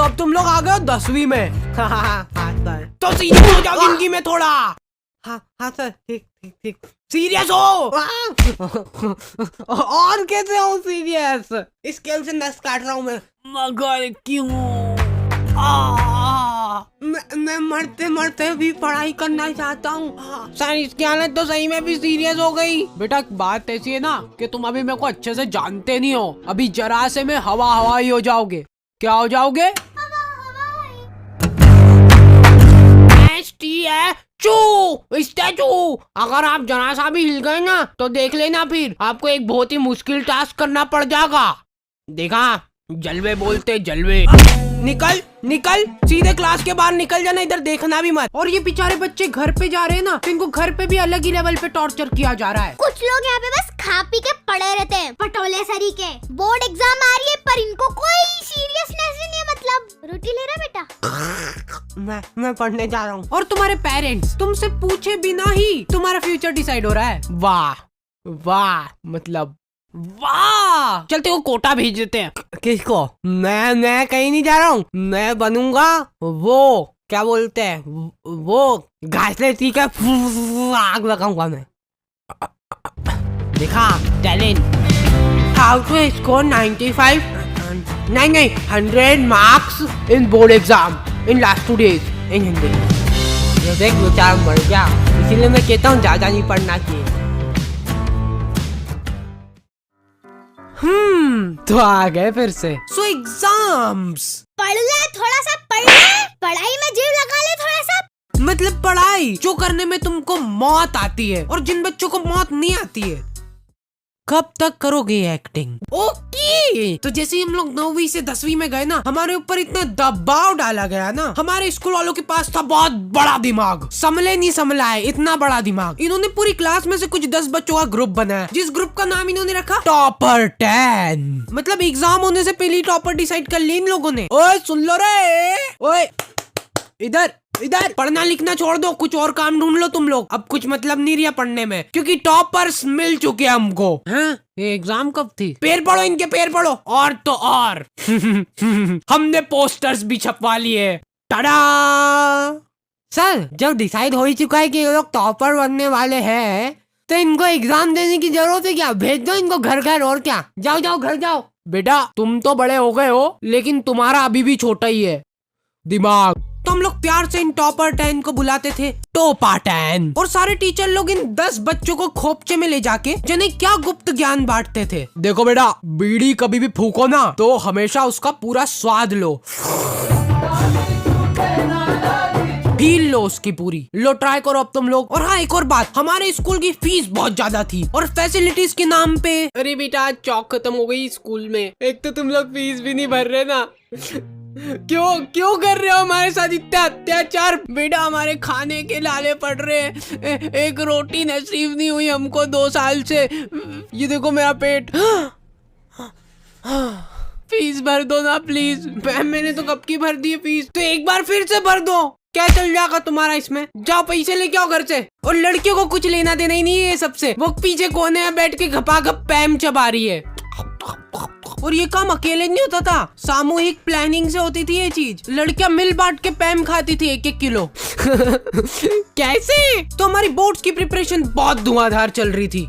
अब तुम लोग आ गए हो 10वीं में। तो सीरियस हो जाओ जिंदगी में थोड़ा। हाँ सर, ठीक ठीक ठीक। सीरियस हो। और कैसे हो सीरियस? स्केल से नस काट रहा हूँ मैं। मगर क्यों? मैं मरते मरते भी पढ़ाई करना चाहता हूँ सर। इसकी हालत तो सही में भी सीरियस हो गई। बेटा बात ऐसी है ना कि तुम अभी मेरे को अच्छे से जानते नहीं हो। अभी जरा से में हवा ही हो जाओगे। क्या हो जाओगे? स्टैचू। अगर आप जरा सा भी हिल गए ना तो देख लेना, फिर आपको एक बहुत ही मुश्किल टास्क करना पड़ जाएगा। देखा, जलवे बोलते जलवे। निकल निकल, सीधे क्लास के बाहर निकल जाना, इधर देखना भी मत। और ये बेचारे बच्चे घर पे जा रहे हैं ना, तो इनको घर पे भी अलग ही लेवल पे टॉर्चर किया जा रहा है। कुछ लोग यहाँ पे बस खा पी के पड़े रहते हैं, पटोले सरी के। बोर्ड एग्जाम आ रही है पर इनको कोई सीरियसनेस ही नहीं है। मतलब रोटी ले रहा बेटा? मैं पढ़ने जा रहा हूँ। और तुम्हारे पेरेंट्स तुमसे पूछे बिना ही तुम्हारा फ्यूचर डिसाइड हो रहा है। वाह वाह, मतलब वाह। चलते वो कोटा भेज देते हैं। किसको? मैं कहीं नहीं जा रहा हूँ। मैं बनूंगा वो, क्या बोलते हैं वो, घास लेती का आग लगाऊंगा मैं। देखा टैलेंट। हाउ टू स्कोर 95 नहीं 100 marks in board exam in last 2 days इन हिंदी। ये देख बेचारा मर गया, इसीलिए मैं कहता हूँ ज्यादा नहीं पढ़ना चाहिए। तो आ गए फिर से। सो एग्जाम्स। पढ़ ले थोड़ा सा, पढ़ ले, पढ़ाई में जीव लगा ले थोड़ा सा। मतलब पढ़ाई जो करने में तुमको मौत आती है और जिन बच्चों को मौत नहीं आती है। कब तक करोगे एक्टिंग? ओके। तो जैसे हम लोग 9वीं से 10वीं में गए ना, हमारे ऊपर इतना दबाव डाला गया ना। हमारे स्कूल वालों के पास था बहुत बड़ा दिमाग, संभले नहीं संभला है इतना बड़ा दिमाग। इन्होंने पूरी क्लास में से कुछ 10 बच्चों का ग्रुप बनाया, जिस ग्रुप का नाम इन्होंने रखा टॉपर 10। मतलब एग्जाम होने से पहले टॉपर डिसाइड कर ली इन लोगों ने। ओए सुन लो रे, ओए इधर इधर, पढ़ना लिखना छोड़ दो, कुछ और काम ढूंढ लो तुम लोग। अब कुछ मतलब नहीं रहा पढ़ने में, क्योंकि टॉपर्स मिल चुके हमको। हैं? ये एग्जाम कब थी? पैर पढ़ो इनके, पैर पढ़ो। और तो और हमने पोस्टर्स भी छपवा लिए। टाडा। सर जब डिसाइड हो ही चुका है कि ये लोग टॉपर बनने वाले हैं, तो इनको एग्जाम देने की जरूरत है क्या? भेज दो इनको घर घर। और क्या, जाओ जाओ घर जाओ। बेटा तुम तो बड़े हो गए हो, लेकिन तुम्हारा अभी भी छोटा ही है दिमाग। तो हम लोग प्यार से इन टॉपर 10 को बुलाते थे टोपा 10। और सारे टीचर लोग इन 10 बच्चों को खोपचे में ले जाके जिन्हें क्या गुप्त ज्ञान बांटते थे। देखो बेटा, बीड़ी कभी भी फूको ना तो हमेशा उसका पूरा स्वाद लो, फील लो उसकी पूरी। लो ट्राई करो अब तुम लोग। और हाँ एक और बात, हमारे स्कूल की फीस बहुत ज्यादा थी और फैसिलिटीज के नाम पे। अरे बेटा चौक खत्म हो गई स्कूल में। एक तो तुम लोग फीस भी नहीं भर रहे ना। क्यों कर रहे हो हमारे साथ इतना अत्याचार? बेटा हमारे खाने के लाले पड़ रहे हैं, एक रोटी नसीब नहीं हुई हमको 2 साल से। ये देखो मेरा पेट। फीस भर दो ना प्लीज। मैंने तो कब की भर दी है फीस, तो एक बार फिर से भर दो। क्या चल जाएगा तुम्हारा इसमें? जाओ पैसे लेके आओ घर से। और लड़कियों को कुछ लेना देना ही नहीं है सबसे। वो पीछे कोने में बैठ के घपाघप पैम चबा रही है। और ये काम अकेले नहीं होता था, सामूहिक प्लानिंग से होती थी ये चीज। लड़कियां मिल बांट के पैम खाती थी 1-1 किलो। कैसे? तो हमारी बोर्ड्स की प्रिपरेशन बहुत धुआंधार चल रही थी।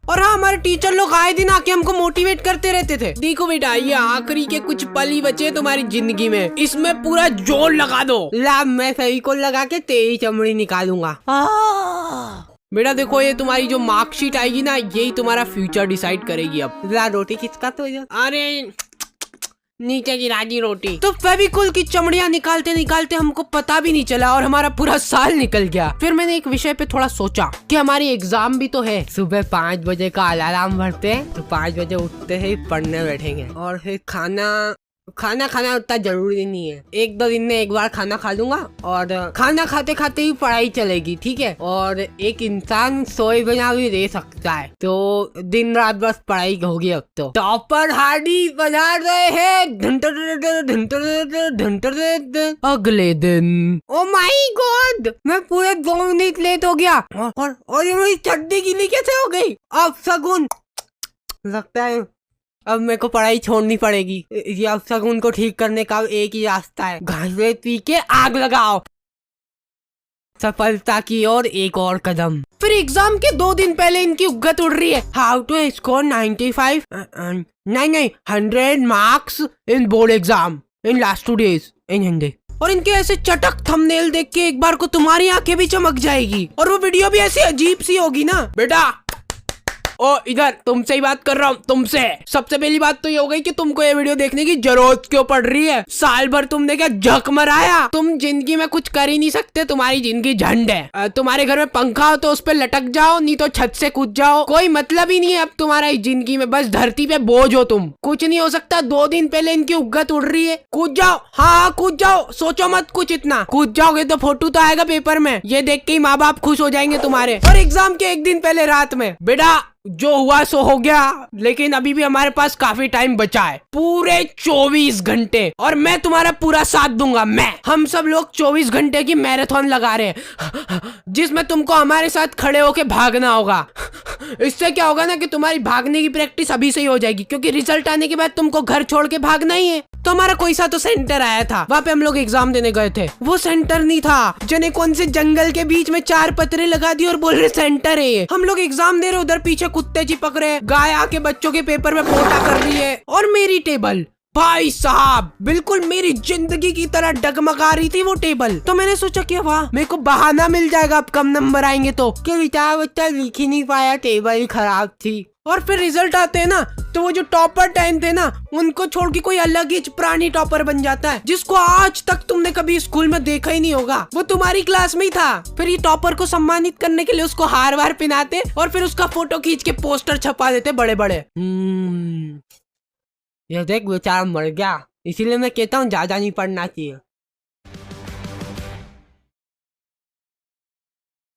और हाँ हमारे टीचर लोग आए दिन आके हमको मोटिवेट करते रहते थे। देखो बेटा, ये आखिरी के कुछ पल ही बचे तुम्हारी जिंदगी में, इसमें पूरा जोर लगा दो। ला मैं सही को लगा के तेरी चमड़ी निकालूंगा। बेटा देखो, ये तुम्हारी जो मार्कशीट आएगी ना, यही तुम्हारा फ्यूचर डिसाइड करेगी। अब रोटी किसका? तो अरे नीचे गिरा दी रोटी। तो फेविकोल की चमड़ियां निकालते निकालते हमको पता भी नहीं चला और हमारा पूरा साल निकल गया। फिर मैंने एक विषय पे थोड़ा सोचा कि हमारी एग्जाम भी तो है। सुबह 5 बजे का अलार्म भरते हैं तो 5 बजे उठते ही पढ़ने बैठेंगे। और फिर खाना खाना उतना जरूरी नहीं है, 1-2 दिन में एक बार खाना खा लूंगा और खाना खाते खाते ही पढ़ाई चलेगी, ठीक है। और एक इंसान सोए बिना भी रह सकता है, तो दिन रात बस पढ़ाई होगी। अब तो टॉपर हार्डी बजा रहे हैं। अगले दिन ओ माय गॉड, मैं पूरे 2 मिनट लेट हो गया। और ये मेरी चड्डी गीली कैसे हो गई? अब शगुन लगता है अब मेरे को पढ़ाई छोड़नी पड़ेगी। ये अब तक उनको ठीक करने का एक ही रास्ता है, घास पी के आग लगाओ। सफलता की ओर एक और कदम। फिर एग्जाम के 2 दिन पहले इनकी उगत उड़ रही है, हाउ टू स्कोर 95 नहीं 100 marks in board exam in last 2 days इन हिंदी। और इनके ऐसे चटक थंबनेल देख के एक बार को तुम्हारी आंखें भी चमक जाएगी और वो वीडियो भी ऐसी अजीब सी होगी ना। बेटा ओ इधर, तुमसे ही बात कर रहा हूँ, तुमसे। सबसे पहली बात तो ये हो गई कि तुमको ये वीडियो देखने की जरूरत क्यों पड़ रही है। साल भर तुमने क्या झक मराया, तुम जिंदगी में कुछ कर ही नहीं सकते, तुम्हारी जिंदगी झंड है। तुम्हारे घर में पंखा हो तो उस पर लटक जाओ, नहीं तो छत से कूद जाओ, कोई मतलब ही नहीं है अब तुम्हारा इस जिंदगी में, बस धरती पे बोझ हो तुम, कुछ नहीं हो सकता। 2 दिन पहले इनकी उगत उड़ रही है, कूद जाओ। हाँ कूद जाओ, सोचो मत कुछ इतना, कूद जाओगे तो फोटो तो आएगा पेपर में, ये देख के ही माँ बाप खुश हो जाएंगे तुम्हारे। और एग्जाम के 1 दिन पहले रात में, बेटा जो हुआ सो हो गया, लेकिन अभी भी हमारे पास काफी टाइम बचा है, पूरे 24 घंटे, और मैं तुम्हारा पूरा साथ दूंगा। हम सब लोग 24 घंटे की मैराथन लगा रहे हैं, जिसमें तुमको हमारे साथ खड़े होके भागना होगा। इससे क्या होगा ना कि तुम्हारी भागने की प्रैक्टिस अभी से ही हो जाएगी, क्योंकि रिजल्ट आने के बाद तुमको घर छोड़ के भागना ही है। तो हमारा कोई सा तो सेंटर आया था, वहाँ पे हम लोग एग्जाम देने गए थे। वो सेंटर नहीं था, जने कौन से जंगल के बीच में 4 पत्रे लगा दिए और बोल रहे सेंटर है ये। हम लोग एग्जाम दे रहे, उधर पीछे कुत्ते चिपक रहे, गाय आके बच्चों के पेपर में पोटा कर रही है, और मेरी टेबल भाई साहब बिल्कुल मेरी जिंदगी की तरह डगमगा रही थी वो टेबल। तो मैंने सोचा कि वाह मेरे को बहाना मिल जाएगा अब कम नंबर आएंगे तो, कि बेचारा बच्चा लिख ही नहीं पाया, टेबल ही खराब थी। और फिर रिजल्ट आते हैं ना, तो वो जो टॉपर 10 थे ना, उनको छोड़ के कोई अलग ही प्राणी टॉपर बन जाता है, जिसको आज तक तुमने कभी स्कूल में देखा ही नहीं होगा। वो तुम्हारी क्लास में ही था। फिर ये टॉपर को सम्मानित करने के लिए उसको हार वार पहनाते और फिर उसका फोटो खींच के पोस्टर छपा देते बड़े बड़े। ये देख बेचारा मर गया, इसीलिए मैं कहता हूँ ज्यादा नहीं पढ़ना चाहिए।